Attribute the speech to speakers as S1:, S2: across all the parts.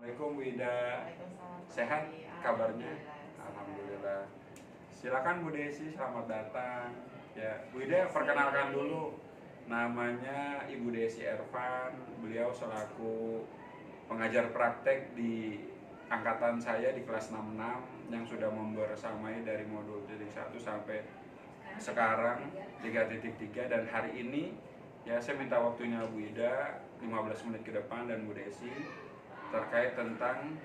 S1: Assalamualaikum Bu Ida.
S2: Waalaikumsalam.
S1: Sehat kabarnya?
S2: Alhamdulillah.
S1: Alhamdulillah. Silakan Bu Desi, selamat datang. Ya, Bu Ida perkenalkan dulu. Namanya Ibu Desi Ervan. Beliau selaku pengajar praktek di angkatan saya di kelas 66 yang sudah membersamai dari modul 1 sampai sekarang 3.3, dan hari ini ya saya minta waktunya Bu Ida 15 menit ke depan dan Bu Desi terkait tentang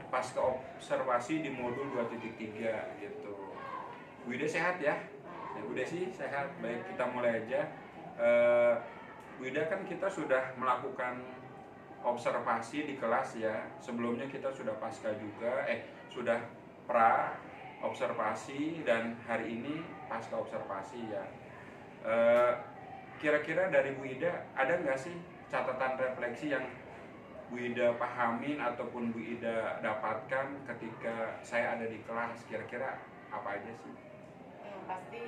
S1: pasca observasi di modul 2.3 gitu. Bu Ida sehat ya? Ya, Bu Desi sehat. Baik, kita mulai aja. Bu Ida, kan kita sudah melakukan observasi di kelas ya. Sebelumnya kita sudah pasca juga, sudah pra observasi, dan hari ini pasca observasi ya. Kira-kira dari Bu Ida ada nggak sih catatan refleksi yang Bu Ida pahamin ataupun Bu Ida dapatkan ketika saya ada di kelas? Kira-kira apa aja sih?
S2: Yang pasti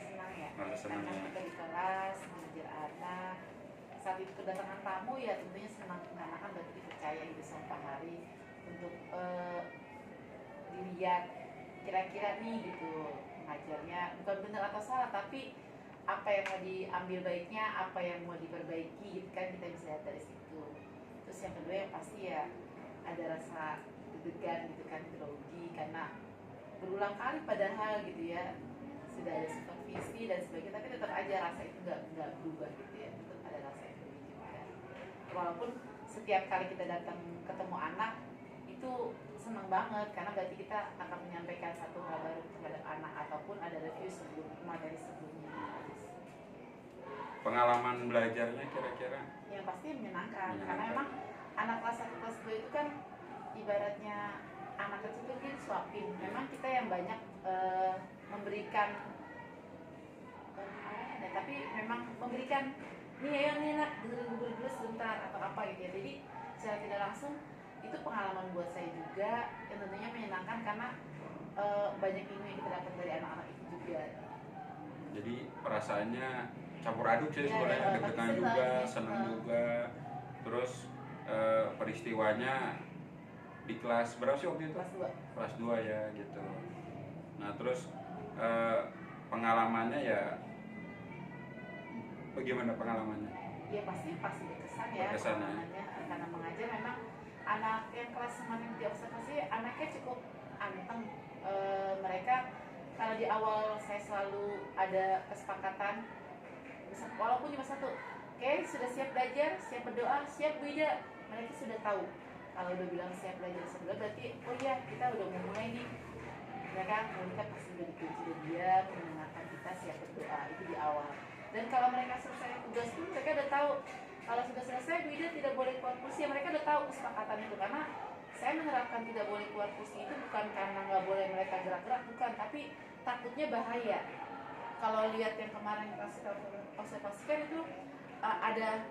S2: senang ya.
S1: Senang
S2: Karena
S1: ya.
S2: kita di kelas mengajar anak. Saat itu kedatangan tamu ya tentunya senang, karena kan berarti dipercaya itu sama Pak Hari untuk dilihat kira-kira nih gitu mengajarnya bukan benar atau salah, tapi apa yang mau diambil baiknya, apa yang mau diperbaiki gitu kan, kita bisa lihat dari situ. Terus yang kedua yang pasti ya ada rasa deg-degan gitu kan, grogi karena berulang kali padahal gitu ya sudah ada supervisi dan sebagainya, tapi tetap aja rasa itu nggak berubah gitu ya, tetap ada rasa itu juga. Walaupun setiap kali kita datang ketemu anak itu senang banget karena berarti kita akan menyampaikan satu hal baru terhadap anak ataupun ada review sebelum materi sebelumnya.
S1: Pengalaman belajarnya kira-kira?
S2: Yang pasti menyenangkan karena memang anak kelas 1 kelas 2 itu kan ibaratnya anak kecil itu kan disuapin. Memang kita yang banyak memberikan tapi memang memberikan nih ayo nih nak dulu sebentar atau apa gitu ya. Jadi secara tidak langsung itu pengalaman buat saya juga yang tentunya menyenangkan karena banyak ilmu yang kita dapat dari anak-anak itu juga.
S1: Jadi perasaannya campur aduk sih
S2: Ya,
S1: sebenarnya,
S2: tapi
S1: deg-degan
S2: senang
S1: juga,
S2: gitu.
S1: senang juga. Terus peristiwanya di kelas berapa sih waktu itu?
S2: Kelas 2.
S1: Kelas 2 ya gitu. Nah terus pengalamannya ya bagaimana pengalamannya?
S2: Ya pasti berkesan ya
S1: Berkesan ya.
S2: pengalamannya, karena mengajar memang anak yang kelas semakin diobservasi anaknya cukup anteng. Mereka kalau di awal saya selalu ada kesepakatan walaupun cuma satu, oke sudah siap belajar, siap berdoa, siap Bu Ida, mereka sudah tahu. Kalau udah bilang siap belajar, siap berdoa berarti oh iya kita udah mau mulai nih. Mereka pasti udah dikunci dan dia mendengarkan kita siap berdoa, itu di awal. Dan kalau mereka selesai tugas pun mereka udah tahu kalau sudah selesai Bu Ida tidak boleh keluar kursi, ya mereka udah tahu kesepakatan itu. Karena saya menerapkan tidak boleh keluar kursi itu bukan karena nggak boleh mereka gerak-gerak, bukan, tapi takutnya bahaya. Kalau lihat yang kemarin kita observasikan itu ada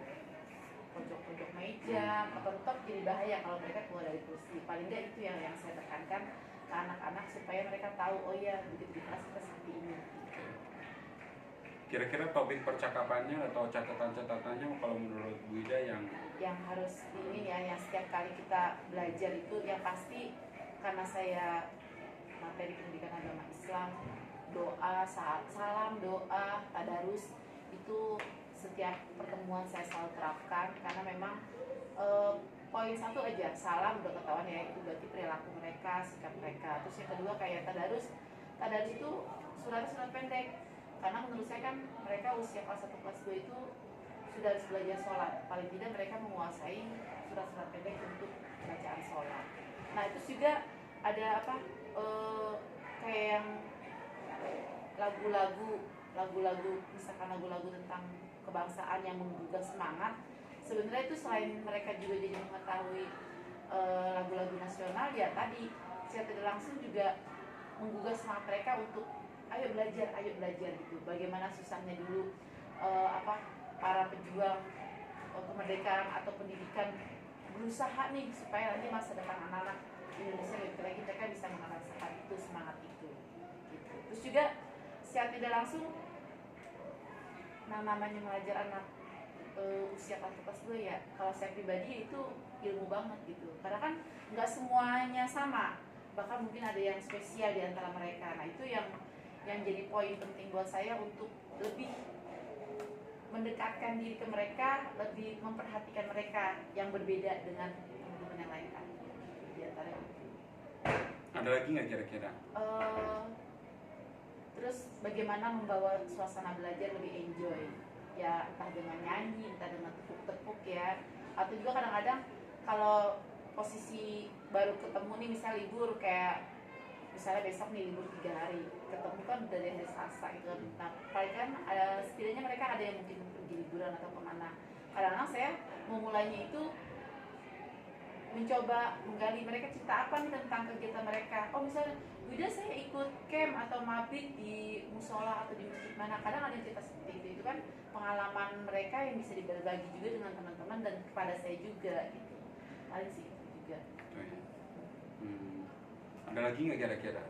S2: pojok-pojok meja atau top, jadi bahaya kalau mereka keluar dari kursi. Paling nggak itu yang saya tekankan ke anak-anak supaya mereka tahu oh iya begitu di kelas kita seperti ini.
S1: Kira-kira topik percakapannya atau catatan-catatannya kalau menurut Bu Ida
S2: yang harus ini ya, yang setiap kali kita belajar itu yang pasti, karena saya materi pendidikan agama Islam, doa, salam, doa, tadarus itu setiap pertemuan saya selalu terapkan karena memang poin satu aja, salam udah ketahuan ya, itu berarti perilaku mereka, sikap mereka. Terus yang kedua kayak tadarus itu surat pendek, karena menurut saya kan mereka usia kelas 1 kelas 2 itu sudah harus belajar sholat, paling tidak mereka menguasai surat-surat pendek untuk bacaan sholat. Nah itu juga ada apa kayak yang lagu-lagu misalkan lagu-lagu tentang kebangsaan yang menggugah semangat. Sebenarnya itu selain mereka juga jadi mengetahui lagu-lagu nasional, ya tadi secara tidak langsung juga menggugah semangat mereka untuk ayo belajar gitu. Bagaimana susahnya dulu para pejuang kemerdekaan atau pendidikan berusaha nih supaya nanti masa depan anak-anak Indonesia lebih lagi mereka bisa merasakan itu, semangat itu gitu. Terus juga secara tidak langsung namanya mengajar anak usia kelas 2 ya, kalau saya pribadi itu ilmu banget gitu, karena kan nggak semuanya sama, bahkan mungkin ada yang spesial di antara mereka. Nah itu yang jadi poin penting buat saya untuk lebih mendekatkan diri ke mereka, lebih memperhatikan mereka yang berbeda dengan teman-teman yang lain kan, di antara itu.
S1: Ada lagi nggak kira-kira?
S2: Terus bagaimana membawa suasana belajar lebih enjoy, ya entah dengan nyanyi, entah dengan tepuk-tepuk ya, atau juga kadang-kadang kalau posisi baru ketemu nih, misal libur kayak misalnya besok nih libur 3 hari, ketemu kan udah dari hari Selasa gitu kan. Nah paling kan setidaknya mereka ada yang mungkin pergi liburan atau kemana. Kadang-kadang saya memulainya itu mencoba menggali mereka cerita apa nih tentang kegiatan mereka. Oh misalnya, Wida saya ikut camp atau mabit di musola atau di masjid mana. Kadang ada yang cerita seperti itu kan pengalaman mereka yang bisa dibagi juga dengan teman-teman dan kepada saya juga gitu. Paling sih itu juga.
S1: Ada lagi nggak kira-kira?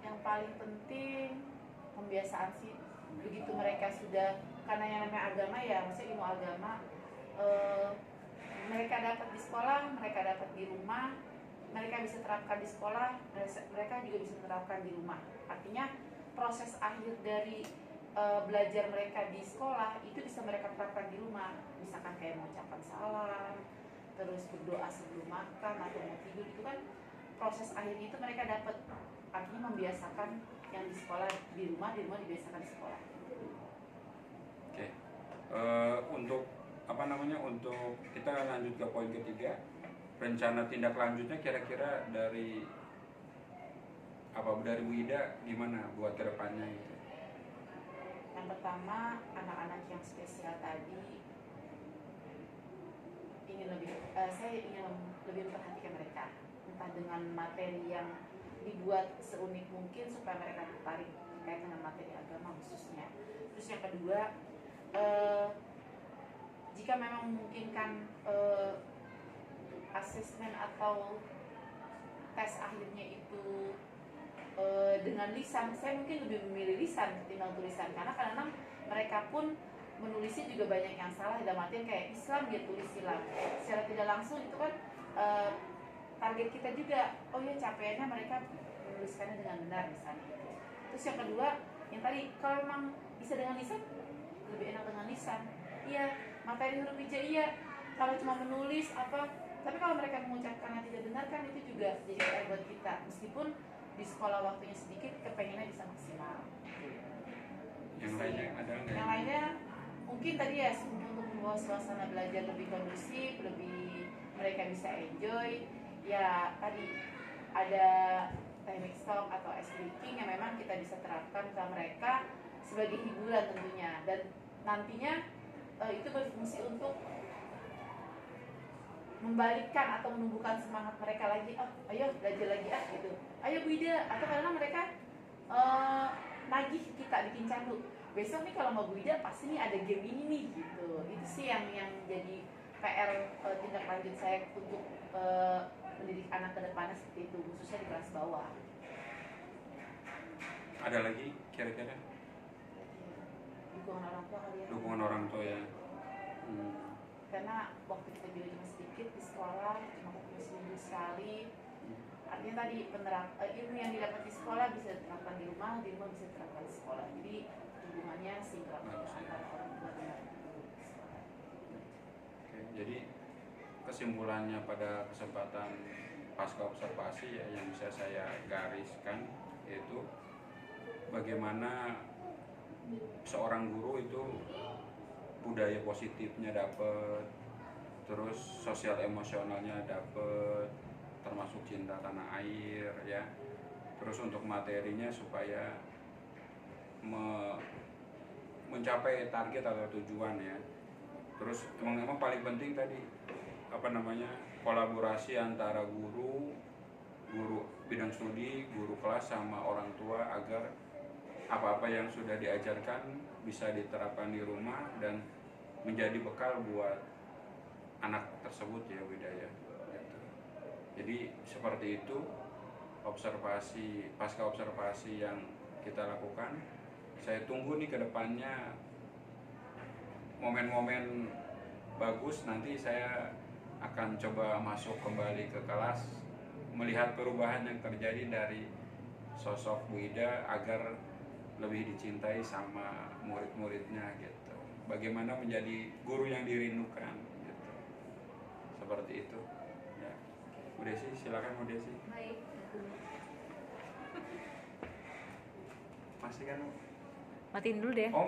S2: Yang paling penting pembiasaan sih. Begitu mereka sudah, karena yang namanya agama ya, maksudnya ilmu agama, mereka dapat di sekolah, mereka dapat di rumah, mereka bisa terapkan di sekolah, mereka juga bisa terapkan di rumah. Artinya proses akhir dari belajar mereka di sekolah itu bisa mereka terapkan di rumah. Misalkan kayak mengucapkan salam, terus berdoa sebelum makan atau mau tidur, itu kan proses akhirnya itu mereka dapat. Artinya membiasakan yang di sekolah di rumah dibiasakan di sekolah.
S1: Oke. Untuk untuk kita lanjut ke poin ketiga, rencana tindak lanjutnya kira-kira dari Wida gimana buat kedepannya gitu?
S2: Yang pertama, anak-anak yang spesial tadi saya ingin lebih memperhatikan mereka, entah dengan materi yang dibuat seunik mungkin supaya mereka tertarik terkait dengan materi agama khususnya. Terus yang kedua, jika memang memungkinkan asesmen atau tes akhirnya itu dengan lisan, saya mungkin lebih memilih lisan ketimbang tulisan, karena kadang-kadang mereka pun menulisnya juga banyak yang salah, dalam artian kayak Islam dia tulis silam secara tidak langsung. Itu kan target kita juga, oh ya capaiannya mereka menuliskannya dengan benar misalnya. Terus yang kedua, yang tadi, kalau memang bisa dengan lisan lebih enak dengan lisan. Iya, materi huruf hijaiyah kalau cuma menulis apa, tapi kalau mereka mengucapkan yang tidak benar kan itu juga jadi PR buat kita, meskipun di sekolah waktunya sedikit, kepengennya bisa maksimal.
S1: Yang lainnya ada nggak?
S2: Yang lainnya mungkin tadi ya, untuk membawa suasana belajar lebih kondusif, lebih mereka bisa enjoy. Ya tadi ada timing stop atau ice breaking yang memang kita bisa terapkan ke mereka sebagai hiburan tentunya, dan nantinya itu berfungsi untuk membalikkan atau menumbuhkan semangat mereka lagi. Ayo belajar lagi gitu, ayo Bu Ida. Atau karena mereka nagih kita bikin candu, besok nih kalau mau Bu Ida pasti nih ada game ini nih gitu. Itu sih yang jadi PR tindak lanjut saya untuk mendidik anak ke depannya seperti itu, khususnya di kelas bawah.
S1: Ada lagi kira-kira?
S2: Dukungan orang tua kali ya.
S1: Dukungan orang tua ya.
S2: Karena waktu kita juga cuma sedikit di sekolah, cuma ketemu seminggu sekali. Artinya tadi ilmu yang didapat di sekolah bisa diterapkan di rumah bisa diterapkan di sekolah. Jadi hubungannya sinkron antara orang tua dengan guru di sekolah.
S1: Oke, jadi kesimpulannya pada kesempatan pasca observasi ya, yang bisa saya gariskan yaitu bagaimana seorang guru itu budaya positifnya dapat, terus sosial emosionalnya dapat, termasuk cinta tanah air ya. Terus untuk materinya supaya mencapai target atau tujuan ya. Terus emang paling penting tadi kolaborasi antara guru bidang studi, guru kelas sama orang tua, agar apa-apa yang sudah diajarkan bisa diterapkan di rumah dan menjadi bekal buat anak tersebut ya Wida ya. Jadi seperti itu pasca observasi yang kita lakukan. Saya tunggu nih ke depannya momen-momen bagus, nanti saya akan coba masuk kembali ke kelas, melihat perubahan yang terjadi dari sosok Bu Ida agar lebih dicintai sama murid-muridnya gitu. Bagaimana menjadi guru yang dirindukan gitu. Seperti itu. Ya. Bu Desi, silakan Bu Desi.
S3: Baik.
S1: Masih kan?
S3: Matiin dulu deh.
S1: Oh,